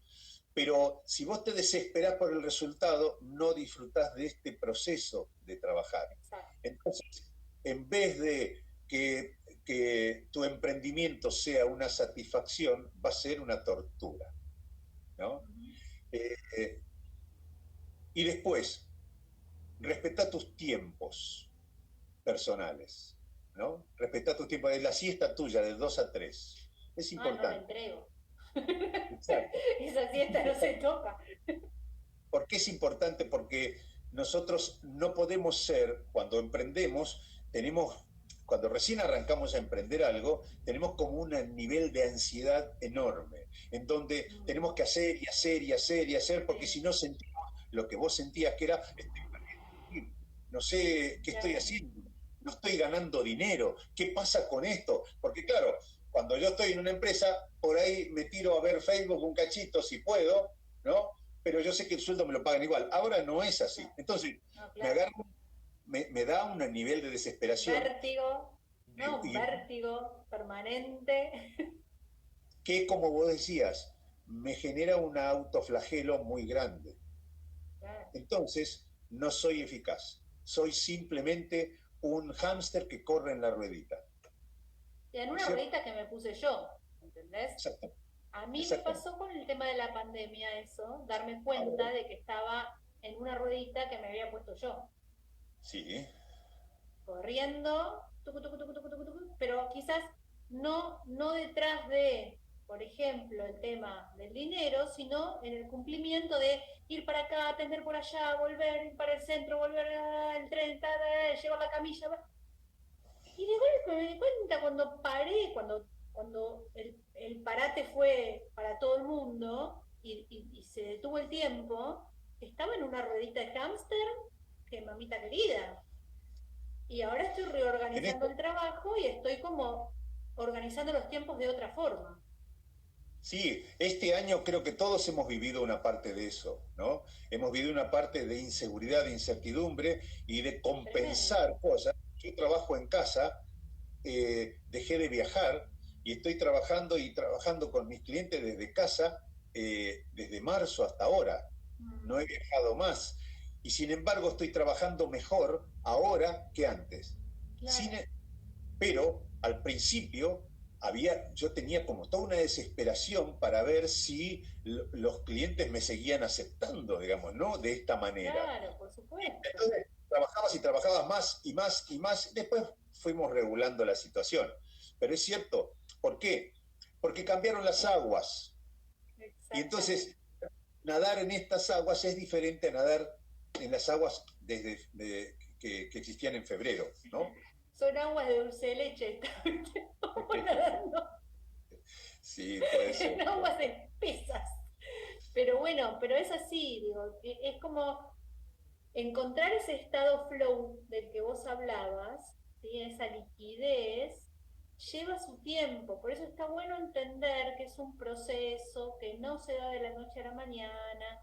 Pero si vos te desesperás por el resultado, no disfrutás de este proceso de trabajar. Entonces, en vez de que tu emprendimiento sea una satisfacción, va a ser una tortura, ¿no? Y después, respetá tus tiempos personales, ¿no? Respetá tus tiempos. La siesta tuya de 2 a 3 es importante. No la entrego. Exacto. Esa siesta no se toca. ¿Por qué es importante? Porque nosotros no podemos ser, cuando emprendemos, cuando recién arrancamos a emprender algo, tenemos como un nivel de ansiedad enorme, en donde tenemos que hacer y hacer y hacer y hacer, porque si no sentimos lo que vos sentías que era, no sé qué estoy haciendo, no estoy ganando dinero, ¿qué pasa con esto? Porque claro, cuando yo estoy en una empresa, por ahí me tiro a ver Facebook un cachito si puedo, ¿no? pero yo sé que el sueldo me lo pagan igual. Ahora no es así. Entonces, No, me claro. agarro, me da un nivel de desesperación Vértigo, ¿no? Un y vértigo permanente. que, como vos decías, me genera un autoflagelo muy grande. Claro. Entonces, no soy eficaz. Soy simplemente un hámster que corre en la ruedita. Y en ¿No es una cierto? ruedita que me puse yo, ¿entendés? Exactamente. A mí me Exactamente. pasó con el tema de la pandemia eso, darme A ver. cuenta de que estaba en una ruedita que me había puesto yo, Sí. corriendo, tucu, tucu, tucu, tucu, tucu, tucu, pero quizás no detrás de, por ejemplo, el tema del dinero, sino en el cumplimiento de ir para acá, atender por allá, volver, ir para el centro, volver al tren, llevar la camilla. Y de golpe me di cuenta cuando paré, cuando el parate fue para todo el mundo y se detuvo el tiempo, estaba en una ruedita de hámster que mamita querida. Y ahora estoy En reorganizando esto, el trabajo y estoy como organizando los tiempos de otra forma. sí, este año creo que todos hemos vivido una parte de eso, ¿no? Hemos vivido una parte de inseguridad, de incertidumbre y de Tremendo. compensar cosas. Yo trabajo en casa, dejé de viajar y estoy trabajando y trabajando con mis clientes desde casa desde marzo hasta ahora. No Mm, he viajado más. Y sin embargo estoy trabajando mejor ahora que antes. Sin, claro, pero al principio yo tenía como toda una desesperación para ver si los clientes me seguían aceptando, digamos, ¿no? De esta manera. claro, por supuesto. Entonces, trabajabas y trabajabas más y más y más. Después fuimos regulando la situación. Pero es cierto, ¿por qué? Porque cambiaron las aguas. Y Exactamente. entonces, nadar en estas aguas es diferente a nadar en las aguas que existían en febrero, ¿no? Son aguas de dulce de leche, estamos nadando Sí, puede ser. en aguas espesas. Pero bueno, pero es así, digo, es como encontrar ese estado flow del que vos hablabas, ¿sí? Esa liquidez, lleva su tiempo. Por eso está bueno entender que es un proceso, que no se da de la noche a la mañana,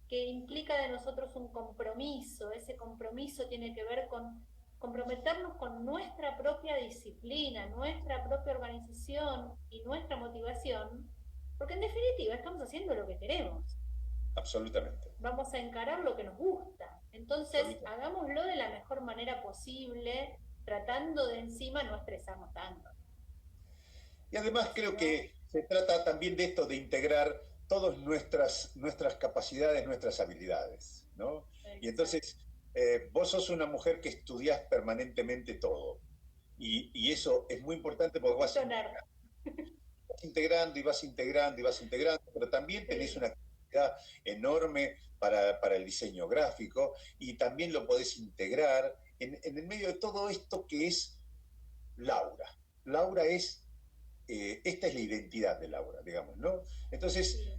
que implica de nosotros un compromiso. Ese compromiso tiene que ver con comprometernos con nuestra propia disciplina, nuestra propia organización y nuestra motivación, porque en definitiva estamos haciendo lo que queremos, Absolutamente. vamos a encarar lo que nos gusta. Entonces, Absolutamente. hagámoslo de la mejor manera posible, tratando de encima no estresarnos tanto. Y además Porque si creo no, que se trata también de esto, de integrar todas nuestras capacidades, nuestras habilidades, ¿no? Y exacto. entonces, vos sos una mujer que estudias permanentemente todo. Y eso es muy importante porque Poquito nerd. vas integrando y vas integrando y vas integrando, pero también tenés Sí, una capacidad enorme para el diseño gráfico y también lo podés integrar en el medio de todo esto que es Laura. Laura es esta es la identidad de Laura, digamos, ¿no? Entonces, sí.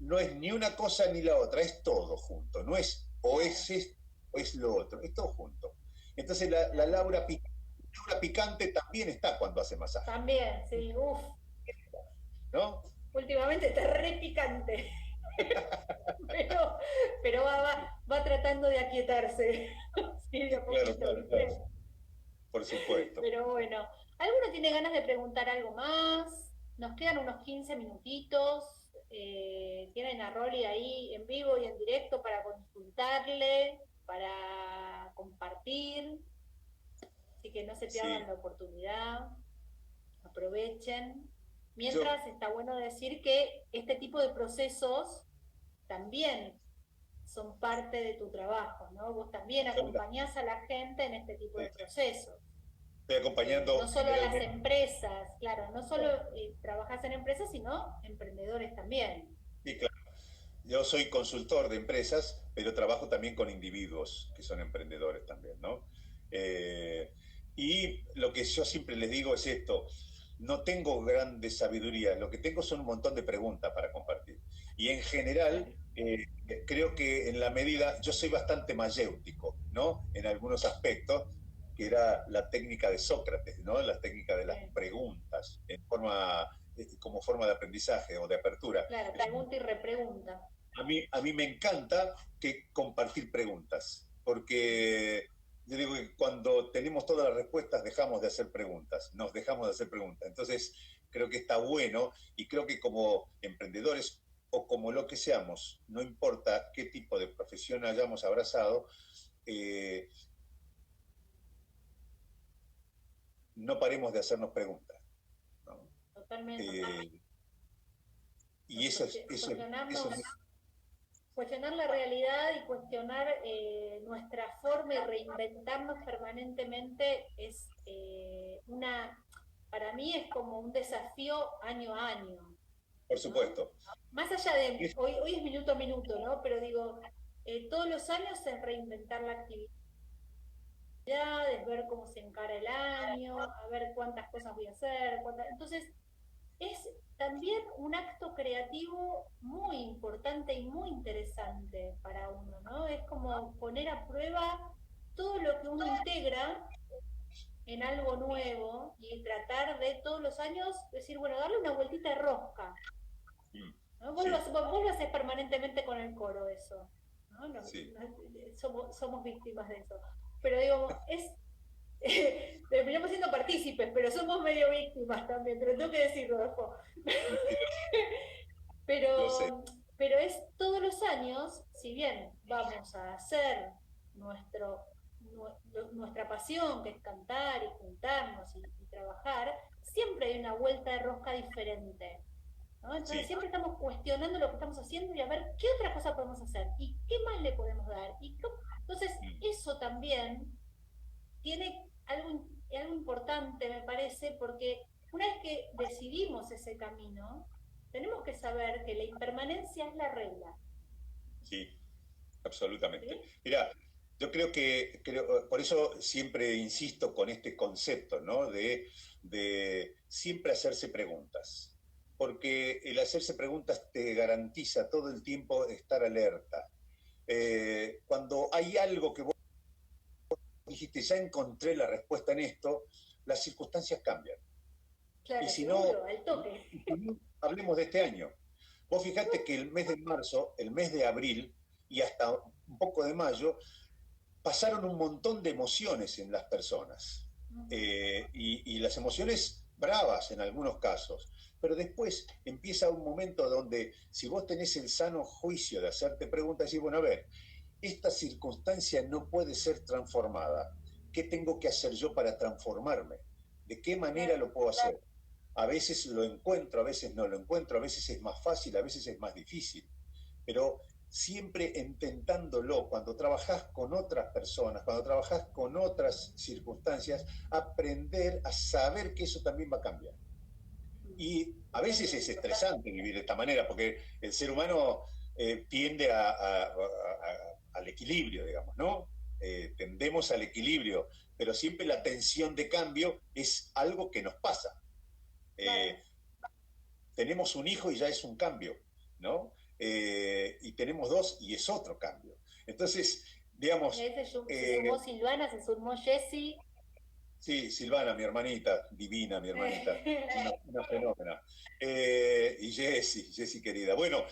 no es ni una cosa ni la otra, es todo junto, no es o Claro, es esto o es lo otro, es todo junto. Entonces, claro. Laura picante también está cuando hace masaje, También, sí, uff, ¿no? últimamente está re picante, pero, pero va tratando de aquietarse, sí, de a Claro, poquito, claro, claro, ¿viste? por supuesto. Pero bueno, ¿alguno tiene ganas de preguntar algo más? Nos quedan unos 15 minutitos. Tienen a Rolly ahí en vivo y en directo para consultarle, para compartir. Así que no se pierdan Sí, la oportunidad, aprovechen. yo, Mientras está bueno decir que este tipo de procesos también son parte de tu trabajo, ¿no? Vos también absolutamente. acompañás a la gente en este tipo de Estoy procesos. No acompañando solo a las generalmente. empresas, claro, no solo trabajas en empresas, sino emprendedores también. Sí, claro. Yo soy consultor de empresas, pero trabajo también con individuos que son emprendedores también, ¿no? Eh, y lo que yo siempre les digo es esto, no tengo grande sabiduría, lo que tengo son un montón de preguntas para compartir. Y en general, creo que en la medida, yo soy bastante mayéutico, ¿no? En algunos aspectos, que era la técnica de Sócrates, ¿no? La técnica de las Sí, preguntas, en forma como forma de aprendizaje o de apertura. Claro, pregunta y repregunta. A mí me encanta que compartir preguntas, porque yo digo que cuando tenemos todas las respuestas dejamos de hacer preguntas, nos dejamos de hacer preguntas. Entonces, creo que está bueno y creo que como emprendedores o como lo que seamos, no importa qué tipo de profesión hayamos abrazado, eh, no paremos de hacernos preguntas, ¿no? Totalmente. Y eso es Cuestionar la realidad y cuestionar nuestra forma y reinventarnos permanentemente es para mí es como un desafío año a año, por ¿no? supuesto. Más allá de, hoy es minuto a minuto, ¿no? Pero digo, todos los años es reinventar la actividad, es ver cómo se encara el año, a ver cuántas cosas voy a hacer, entonces es también un acto creativo muy importante y muy interesante para uno, ¿no? Es como poner a prueba todo lo que uno integra en algo nuevo y tratar de todos los años decir, bueno, darle una vueltita de rosca, ¿no? Sí. Vos lo haces permanentemente con el coro eso, ¿no? Sí. Somos víctimas de eso. Pero digo, terminamos siendo partícipes, pero somos medio víctimas también, te lo tengo que decir, Rodolfo. Lo sé. pero es todos los años, si bien vamos a hacer nuestra pasión, que es cantar y juntarnos y trabajar, siempre hay una vuelta de rosca diferente, ¿no? Entonces Sí. siempre estamos cuestionando lo que estamos haciendo y a ver qué otra cosa podemos hacer y qué más le podemos dar. Entonces eso también tiene algo importante, me parece, porque una vez que decidimos ese camino, tenemos que saber que la impermanencia es la regla. Sí, absolutamente. ¿Sí? Mira, yo por eso siempre insisto con este concepto, ¿no? De siempre hacerse preguntas. Porque el hacerse preguntas te garantiza todo el tiempo estar alerta. Cuando hay algo que vos dijiste, ya encontré la respuesta en esto, las circunstancias cambian. Claro, Y si no, seguro, al toque. hablemos de este año. Vos fijate que el mes de marzo, el mes de abril y hasta un poco de mayo, pasaron un montón de emociones en las personas. Y las emociones bravas en algunos casos. Pero después empieza un momento donde si vos tenés el sano juicio de hacerte preguntas, decís, bueno, a ver, esta circunstancia no puede ser transformada. ¿Qué tengo que hacer yo para transformarme? ¿De qué manera lo puedo hacer? A veces lo encuentro, a veces no lo encuentro, a veces es más fácil, a veces es más difícil. Pero siempre intentándolo, cuando trabajás con otras personas, cuando trabajás con otras circunstancias, aprender a saber que eso también va a cambiar. Y a veces es estresante vivir de esta manera, porque el ser humano tiende al equilibrio, digamos, ¿no? Tendemos al equilibrio, pero siempre la tensión de cambio es algo que nos pasa. Tenemos un hijo y ya es un cambio, ¿no? Y tenemos dos y es otro cambio. Entonces, digamos... Se sumó Silvana, se sumó Jessie. Sí, Silvana, mi hermanita, divina mi hermanita, una fenómena. Y Jessie querida. Bueno,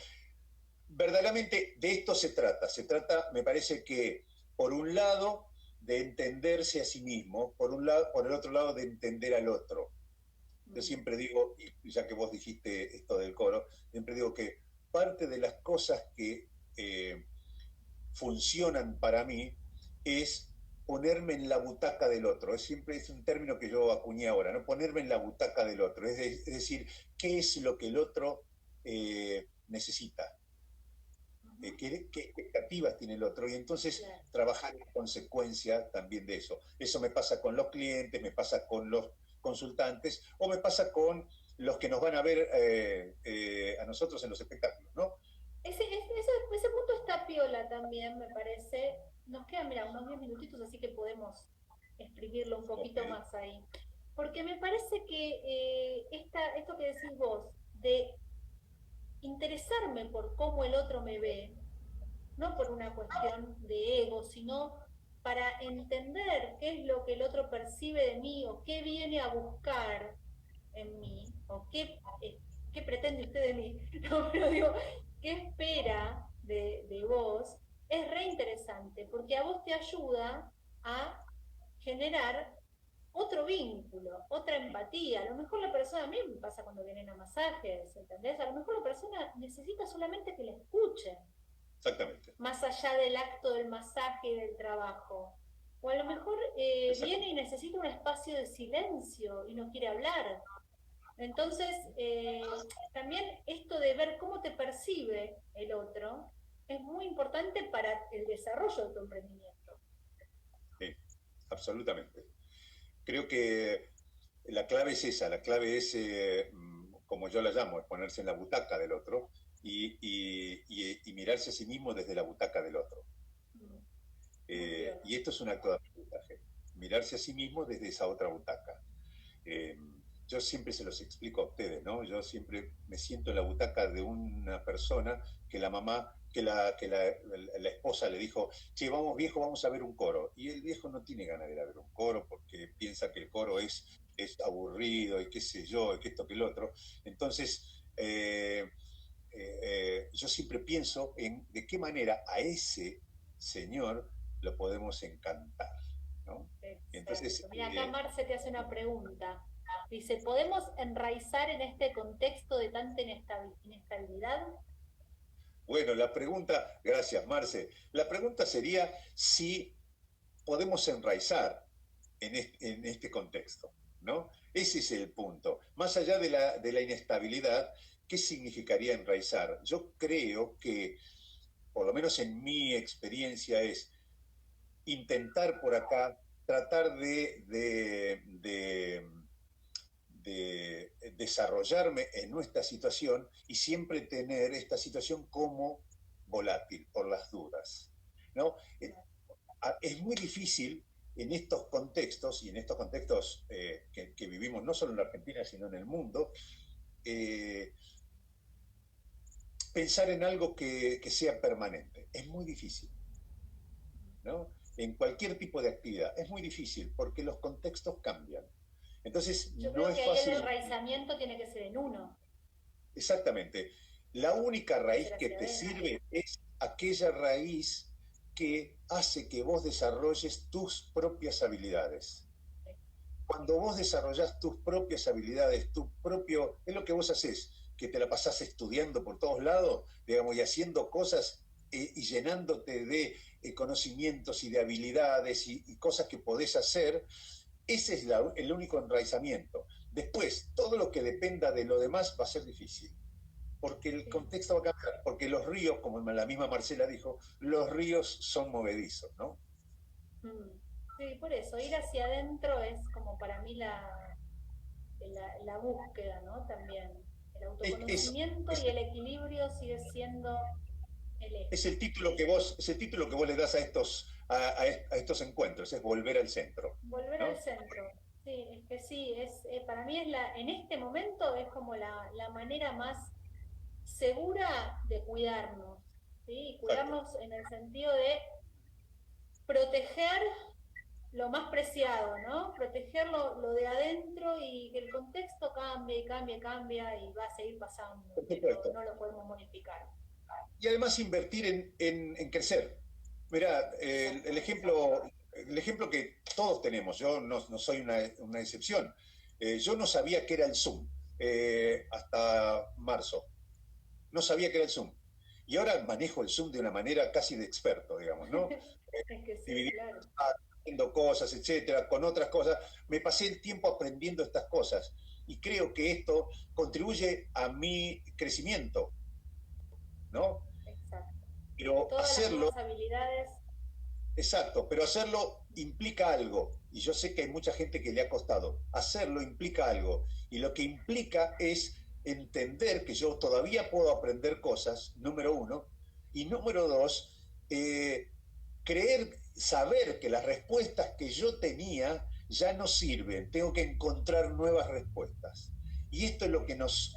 verdaderamente de esto se trata, me parece que, por un lado, de entenderse a sí mismo, por el otro lado, de entender al otro. Yo siempre digo, y ya que vos dijiste esto del coro, siempre digo que parte de las cosas que funcionan para mí es ponerme en la butaca del otro. Siempre es un término que yo acuñé ahora, ¿no? Ponerme en la butaca del otro. Es decir, ¿qué es lo que el otro necesita? ¿Qué expectativas tiene el otro? Y entonces trabajar en consecuencia también de eso. Eso me pasa con los clientes, me pasa con los consultantes o me pasa con los que nos van a ver a nosotros en los espectáculos, ¿no? Ese punto está piola también, me parece. Nos quedan, mira, unos 10 minutitos, así que podemos exprimirlo un poquito más ahí. Porque me parece que esto que decís vos, de interesarme por cómo el otro me ve, no por una cuestión de ego, sino para entender qué es lo que el otro percibe de mí o qué viene a buscar, en mí, o qué pretende usted de mí, no, pero digo, qué espera de vos, es re interesante, porque a vos te ayuda a generar otro vínculo, otra empatía. A lo mejor la persona, a mí me pasa cuando vienen a masajes, ¿entendés? A lo mejor la persona necesita solamente que la escuchen, Exactamente. más allá del acto del masaje y del trabajo. O a lo mejor viene y necesita un espacio de silencio y no quiere hablar. Entonces, también esto de ver cómo te percibe el otro es muy importante para el desarrollo de tu emprendimiento. Sí, absolutamente. Creo que la clave es esa, la clave es, como yo la llamo, es ponerse en la butaca del otro y mirarse a sí mismo desde la butaca del otro. Y esto es un acto de aprendizaje, mirarse a sí mismo desde esa otra butaca. Eh, yo siempre se los explico a ustedes, ¿no? Yo siempre me siento en la butaca de una persona que la mamá, la esposa le dijo, che, vamos viejo, vamos a ver un coro. Y el viejo no tiene ganas de ir a ver un coro porque piensa que el coro es aburrido y qué sé yo, y que esto, que el otro. Entonces, yo siempre pienso en de qué manera a ese señor lo podemos encantar, ¿no? Entonces, Exacto. Mira, acá Marce te hace una pregunta. Dice, ¿podemos enraizar en este contexto de tanta inestabilidad? bueno, la pregunta, gracias Marce, la pregunta sería si podemos enraizar en este contexto, ¿no? Ese es el punto. Más allá de la inestabilidad, ¿qué significaría enraizar? Yo creo que, por lo menos en mi experiencia, es intentar por acá tratar de desarrollarme en nuestra situación y siempre tener esta situación como volátil por las dudas, ¿no? Es muy difícil en estos contextos, y en estos contextos que vivimos no solo en la Argentina, sino en el mundo, eh, pensar en algo que sea permanente. Es muy difícil, ¿no? En cualquier tipo de actividad. Es muy difícil porque los contextos cambian. Entonces, Yo no creo es que ahí el fácil. enraizamiento tiene que ser en uno, Exactamente. La única tiene que raíz ser que hacia te adentro. sirve es aquella raíz que hace que vos desarrolles tus propias habilidades. Cuando vos desarrollás tus propias habilidades, es lo que vos haces, que te la pasás estudiando por todos lados, digamos, y haciendo cosas y llenándote de conocimientos y de habilidades y cosas que podés hacer, ese es el único enraizamiento. Después, todo lo que dependa de lo demás va a ser difícil, porque el Sí. contexto va a cambiar, porque los ríos, como la misma Marcela dijo, los ríos son movedizos, ¿no? Sí, por eso, ir hacia adentro es como para mí la búsqueda, ¿no? También el Es, es, autoconocimiento es y el equilibrio sigue siendo el es eje. el título que vos, es el título que vos le das a estos encuentros, es volver al centro, Volver al ¿no? centro. Sí, es que sí, para mí en este momento es como la manera más segura de cuidarnos, ¿sí? Y Exacto. cuidarnos en el sentido de proteger lo más preciado, ¿no? Proteger lo de adentro y que el contexto cambie, cambie, cambia y va a seguir pasando. Por Esto supuesto. no lo podemos modificar. Y además invertir en crecer. Mira, Exactamente. el ejemplo que todos tenemos, yo no soy una excepción. Yo no sabía qué era el Zoom hasta marzo. No sabía qué era el Zoom. Y ahora manejo el Zoom de una manera casi de experto, digamos, ¿no? Es que sí, Dividiendo claro. haciendo cosas, etcétera, con otras cosas. Me pasé el tiempo aprendiendo estas cosas y creo que esto contribuye a mi crecimiento, ¿no? Exacto. Que Pero todas las hacerlo, nuevas habilidades, exacto, pero hacerlo implica algo. Y yo sé que hay mucha gente que le ha costado. Hacerlo implica algo. Y lo que implica es entender que yo todavía puedo aprender cosas, número uno. Y número dos, saber que las respuestas que yo tenía ya no sirven. Tengo que encontrar nuevas respuestas. Y esto es lo que nos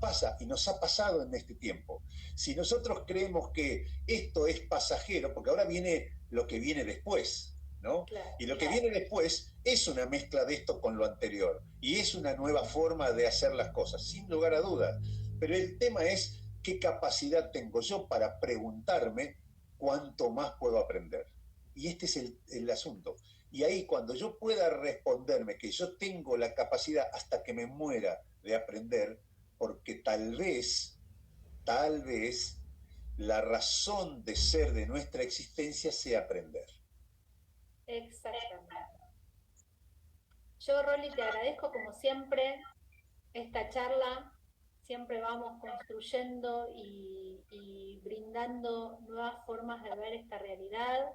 pasa y nos ha pasado en este tiempo. Si nosotros creemos que esto es pasajero, porque ahora viene lo que viene después, ¿no? Claro, Y lo que claro. viene después es una mezcla de esto con lo anterior, y es una nueva forma de hacer las cosas, sin lugar a dudas. Pero el tema es qué capacidad tengo yo para preguntarme cuánto más puedo aprender. Y este es el asunto. Y ahí cuando yo pueda responderme que yo tengo la capacidad hasta que me muera de aprender, porque tal vez, la razón de ser de nuestra existencia sea aprender. Exactamente. Yo, Rolly, te agradezco como siempre esta charla. Siempre vamos construyendo y brindando nuevas formas de ver esta realidad,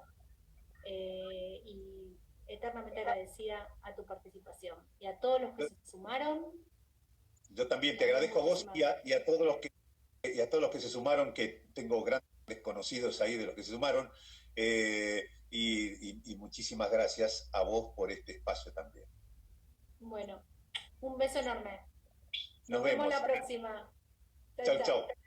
y eternamente agradecida a tu participación. Y a todos los que Yo, se sumaron, yo también te también agradezco a vos muchísimas gracias. y a todos los y a todos los que se sumaron, que tengo grandes desconocidos ahí de los que se sumaron, y muchísimas gracias a vos por este espacio también. Bueno, un beso enorme. Nos Nos vemos vemos. la próxima. Chao, Chau, chau. chao.